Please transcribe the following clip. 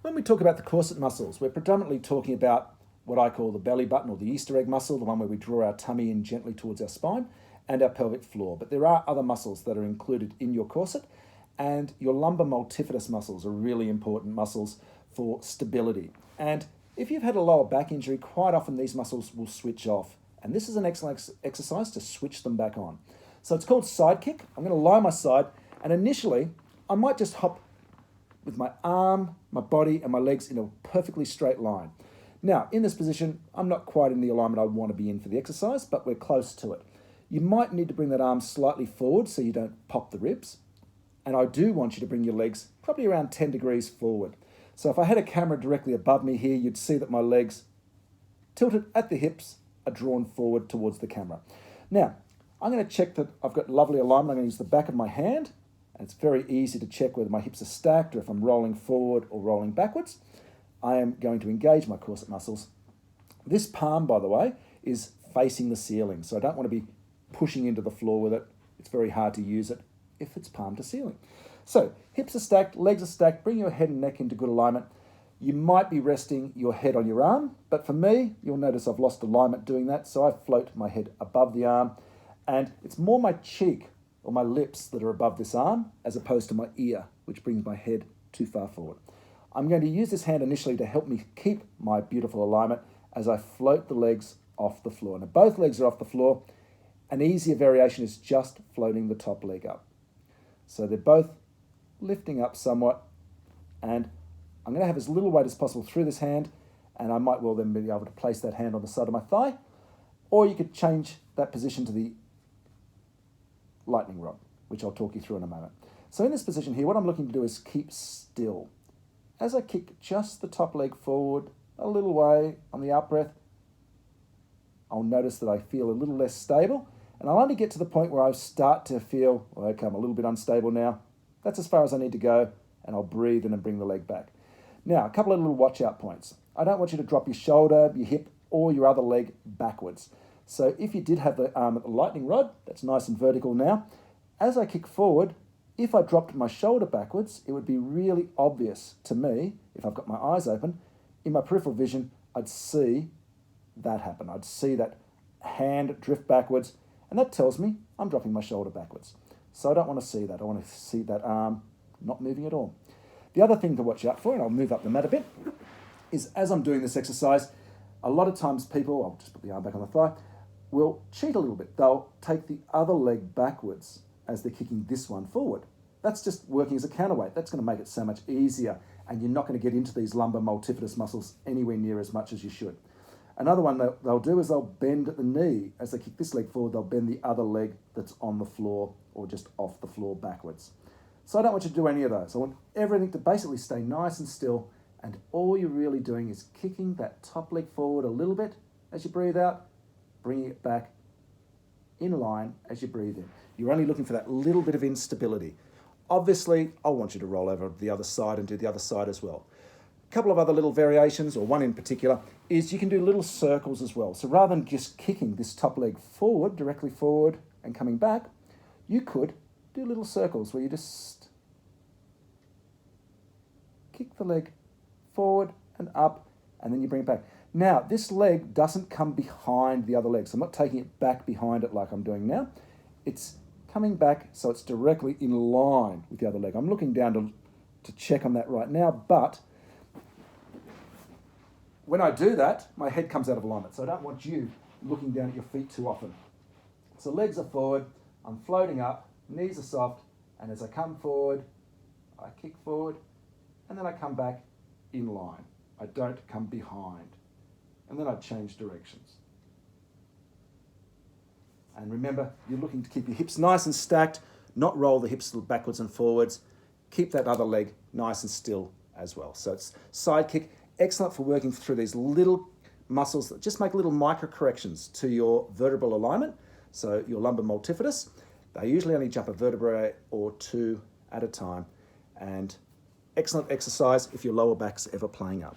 When we talk about the corset muscles, we're predominantly talking about what I call the belly button or the Easter egg muscle, the one where we draw our tummy in gently towards our spine, and our pelvic floor. But there are other muscles that are included in your corset, and your lumbar multifidus muscles are really important muscles for stability. And if you've had a lower back injury, quite often these muscles will switch off. And this is an excellent exercise to switch them back on. So it's called side kick. I'm going to lie on my side, and initially I might just hop with my arm, my body, and my legs in a perfectly straight line. Now, in this position, I'm not quite in the alignment I want to be in for the exercise, but we're close to it. You might need to bring that arm slightly forward so you don't pop the ribs. And I do want you to bring your legs probably around 10 degrees forward. So if I had a camera directly above me here, you'd see that my legs tilted at the hips are drawn forward towards the camera. Now, I'm going to check that I've got lovely alignment. I'm going to use the back of my hand. And it's very easy to check whether my hips are stacked or if I'm rolling forward or rolling backwards. I am going to engage my corset muscles. This palm, by the way, is facing the ceiling, so I don't want to be pushing into the floor with it. It's very hard to use it if it's palm to ceiling. So hips are stacked, legs are stacked, bring your head and neck into good alignment. You might be resting your head on your arm, but for me, you'll notice I've lost alignment doing that, so I float my head above the arm, and it's more my cheek or my lips that are above this arm as opposed to my ear, which brings my head too far forward. I'm going to use this hand initially to help me keep my beautiful alignment as I float the legs off the floor. Now both legs are off the floor. An easier variation is just floating the top leg up. So they're both lifting up somewhat, and I'm going to have as little weight as possible through this hand, and I might well then be able to place that hand on the side of my thigh, or you could change that position to the lightning rod, which I'll talk you through in a moment. So in this position here, what I'm looking to do is keep still. As I kick just the top leg forward a little way on the out breath, I'll notice that I feel a little less stable, and I'll only get to the point where I start to feel, okay, I'm a little bit unstable now. That's as far as I need to go, and I'll breathe in and bring the leg back. Now, a couple of little watch out points. I don't want you to drop your shoulder, your hip, or your other leg backwards. So if you did have the arm at the lightning rod, that's nice and vertical now. As I kick forward, if I dropped my shoulder backwards, it would be really obvious to me, if I've got my eyes open, in my peripheral vision, I'd see that happen. I'd see that hand drift backwards, and that tells me I'm dropping my shoulder backwards. So I don't want to see that. I want to see that arm not moving at all. The other thing to watch out for, and I'll move up the mat a bit, is as I'm doing this exercise, a lot of times people, I'll just put the arm back on the thigh, will cheat a little bit. They'll take the other leg backwards as they're kicking this one forward. That's just working as a counterweight. That's going to make it so much easier, and you're not going to get into these lumbar multifidus muscles anywhere near as much as you should. Another one they'll do is they'll bend at the knee. As they kick this leg forward, they'll bend the other leg that's on the floor or just off the floor backwards. So I don't want you to do any of those. I want everything to basically stay nice and still, and all you're really doing is kicking that top leg forward a little bit as you breathe out, bringing it back in line as you breathe in. You're only looking for that little bit of instability. Obviously, I want you to roll over to the other side and do the other side as well. A couple of other little variations, or one in particular, is you can do little circles as well. So rather than just kicking this top leg forward, directly forward and coming back, you could do little circles where you just kick the leg forward and up, and then you bring it back. Now, this leg doesn't come behind the other leg, so I'm not taking it back behind it like I'm doing now. It's coming back so it's directly in line with the other leg. I'm looking down to check on that right now, but when I do that, my head comes out of alignment, so I don't want you looking down at your feet too often. So legs are forward, I'm floating up, knees are soft, and as I come forward, I kick forward, and then I come back in line. I don't come behind. And then I change directions. And remember, you're looking to keep your hips nice and stacked, not roll the hips backwards and forwards. Keep that other leg nice and still as well. So it's side kick, excellent for working through these little muscles that just make little micro corrections to your vertebral alignment. So your lumbar multifidus, they usually only jump a vertebrae or two at a time. And excellent exercise if your lower back's ever playing up.